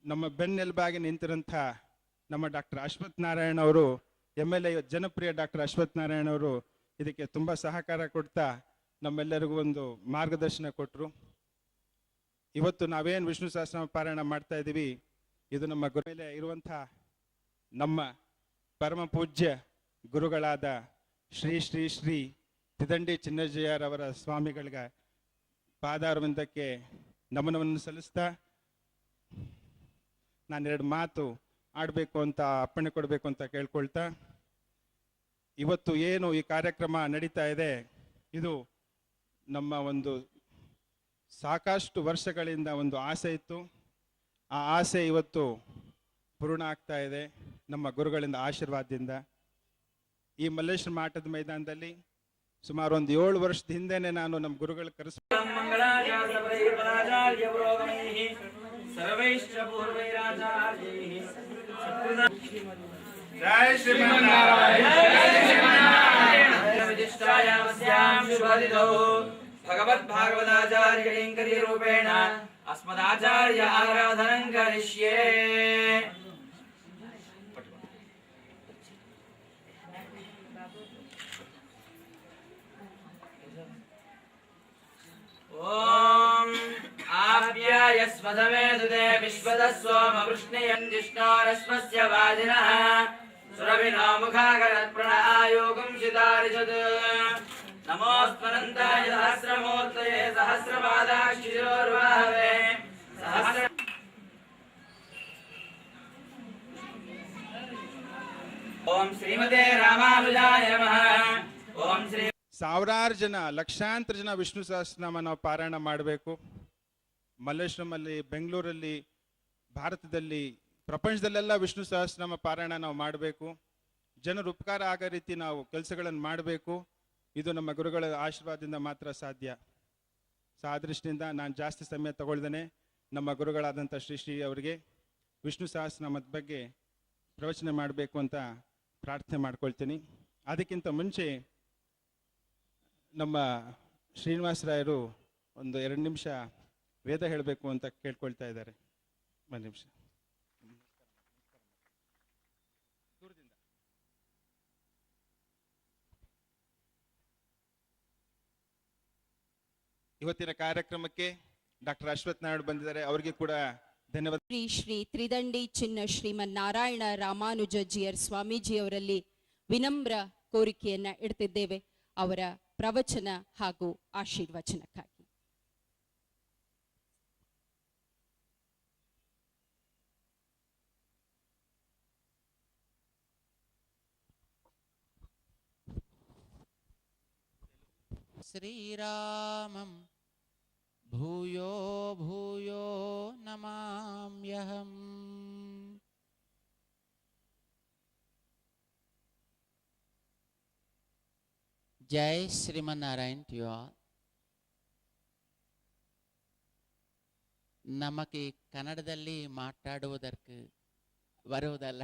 ನಮ್ಮ ಬೆನ್ನೆಲುಬಾಗಿ ನಿಂತಿರಂಥ ನಮ್ಮ ಡಾಕ್ಟರ್ ಅಶ್ವಥ್ ನಾರಾಯಣ್ ಅವರು MLA ಜನಪ್ರಿಯ ಡಾಕ್ಟರ್ ಅಶ್ವಥ್ ನಾರಾಯಣ್ ಅವರು ಇದಕ್ಕೆ ತುಂಬ ಸಹಕಾರ ಕೊಡ್ತಾ ನಮ್ಮೆಲ್ಲರಿಗೂ ಒಂದು ಮಾರ್ಗದರ್ಶನ ಕೊಟ್ಟರು. ಇವತ್ತು ನಾವೇನು ವಿಷ್ಣು ಸಹಸ್ರನಾಮ ಪಾರಾಯಣ ಮಾಡ್ತಾ ಇದ್ದೀವಿ, ಇದು ನಮ್ಮ ಗುರು ಮೇಲೆ ಇರುವಂಥ ನಮ್ಮ ಪರಮ ಪೂಜ್ಯ ಗುರುಗಳಾದ ಶ್ರೀ ಶ್ರೀ ಶ್ರೀ ತಿದಂಡಿ ಚಿನ್ನಜ್ಜಯ್ಯರವರ ಸ್ವಾಮಿಗಳಿಗೆ ಪಾದಾರವಿಂದಕ್ಕೆ ನಮನವನ್ನು ಸಲ್ಲಿಸ್ತಾ ನಾನೆರಡು ಮಾತು ಆಡಬೇಕು ಅಂತ ಅಪ್ಪಣೆ ಕೊಡಬೇಕು ಅಂತ ಕೇಳ್ಕೊಳ್ತಾ, ಇವತ್ತು ಏನು ಈ ಕಾರ್ಯಕ್ರಮ ನಡೀತಾ ಇದೆ, ಇದು ನಮ್ಮ ಒಂದು ಸಾಕಷ್ಟು ವರ್ಷಗಳಿಂದ ಒಂದು ಆಸೆ ಇತ್ತು. ಆ ಆಸೆ ಇವತ್ತು ಪೂರ್ಣ ಆಗ್ತಾ ಇದೆ ನಮ್ಮ ಗುರುಗಳಿಂದ ಆಶೀರ್ವಾದದಿಂದ. ಈ ಮಲ್ಲೇಶ್ವರ ಮಠದ ಮೈದಾನದಲ್ಲಿ ಸುಮಾರು ಒಂದು 7 ವರ್ಷದ ಹಿಂದೆನೆ ನಾನು ನಮ್ಮ ಗುರುಗಳ ಭಗವದ್ಭಾಗವತಾಚಾರ್ಯ ರೂಪೇಣ ಅಸ್ಮದಾಚಾರ್ಯ ಆರಾಧನಂ ಕರಿಷ್ಯೇ. ಓಂ ಆಪ್ಯಾಯಸ್ಮದಮೇ ದುದೇ ವಿಶ್ವದಸ್ಸೋಮ ವೃಷ್ಣಿಯಂ ಜಿಷ್ಣೋರಸ್ಮಸ್ಯ ವಾದಿನಃ ಸುರಭಿನೋ ಮುಖಾಗರತ್ಪ್ರಣ ಆಯೋಗಂ ಶಿತಾರಿಷದ್. ನಮೋಸ್ಮರಂತಾಯ ಸಹಸ್ರಮೂರ್ತಯೇ ಸಹಸ್ರಪಾದಾಕ್ಷಿರೋರ್ವಾಹವೇ ಸಹಸ್ರ. ಓಂ ಶ್ರೀಮತೆ ರಾಮಾನುಜಾಯ ನಮಃ. ಓಂ ಶ್ರೀ. ಸಾವಿರಾರು ಜನ, ಲಕ್ಷಾಂತರ ಜನ ವಿಷ್ಣು ಸಹಸ್ರನಾಮ ನಾವು ಪಾರಾಯಣ ಮಾಡಬೇಕು. ಮಲ್ಲೇಶ್ವರಮಲ್ಲಿ, ಬೆಂಗಳೂರಲ್ಲಿ, ಭಾರತದಲ್ಲಿ, ಪ್ರಪಂಚದಲ್ಲೆಲ್ಲ ವಿಷ್ಣು ಸಹಸ್ರನಾಮ ಪಾರಾಯಣ ನಾವು ಮಾಡಬೇಕು. ಜನರು ಉಪಕಾರ ಆಗೋ ರೀತಿ ನಾವು ಕೆಲಸಗಳನ್ನು ಮಾಡಬೇಕು. ಇದು ನಮ್ಮ ಗುರುಗಳ ಆಶೀರ್ವಾದದಿಂದ ಮಾತ್ರ ಸಾಧ್ಯ. ಸಾದೃಷ್ಟಿಯಿಂದ ನಾನು ಜಾಸ್ತಿ ಸಮಯ ತಗೊಳ್ದೇನೆ ನಮ್ಮ ಗುರುಗಳಾದಂಥ ಶ್ರೀ ಶ್ರೀ ಅವರಿಗೆ ವಿಷ್ಣು ಸಹಸ್ರನಾಮದ ಬಗ್ಗೆ ಪ್ರವಚನ ಮಾಡಬೇಕು ಅಂತ ಪ್ರಾರ್ಥನೆ ಮಾಡ್ಕೊಳ್ತೀನಿ. ಅದಕ್ಕಿಂತ ಮುಂಚೆ ನಮ್ಮ ಶ್ರೀನಿವಾಸರಾಯರು ಒಂದು 2 ನಿಮಿಷ ವೇದ ಹೇಳಬೇಕು ಅಂತ ಕೇಳ್ಕೊಳ್ತಾ ಇದ್ದಾರೆ. 1 ನಿಮಿಷ. ಇವತ್ತಿನ ಕಾರ್ಯಕ್ರಮಕ್ಕೆ ಡಾಕ್ಟರ್ ಅಶ್ವಥ್ ನಾರಾಯಣ್ ಬಂದಿದ್ದಾರೆ, ಅವರಿಗೆ ಕೂಡ ಧನ್ಯವಾದ. ಶ್ರೀ ಶ್ರೀ ತ್ರಿದಂಡಿ ಚಿನ್ನ ಶ್ರೀಮನ್ನಾರಾಯಣ ರಾಮಾನುಜಜಿಯರ್ ಸ್ವಾಮೀಜಿಯವರಲ್ಲಿ ವಿನಮ್ರ ಕೋರಿಕೆಯನ್ನ ಇಡ್ತಿದ್ದೇವೆ ಅವರ ಪ್ರವಚನ ಹಾಗೂ ಆಶೀರ್ವಚನಕ್ಕಾಗಿ. ಶ್ರೀರಾಮಂ ಭೂಯೋ ಭೂಯೋ ನಮಾಮ್ಯಹಂ. ಜೈ ಶ್ರೀಮನ್ನಾರಾಯಣ ಟು ಯು ಆಲ್. ನಮಗೆ ಕನ್ನಡದಲ್ಲಿ ಮಾತಾಡುವುದಕ್ಕೆ ಬರುವುದಲ್ಲ.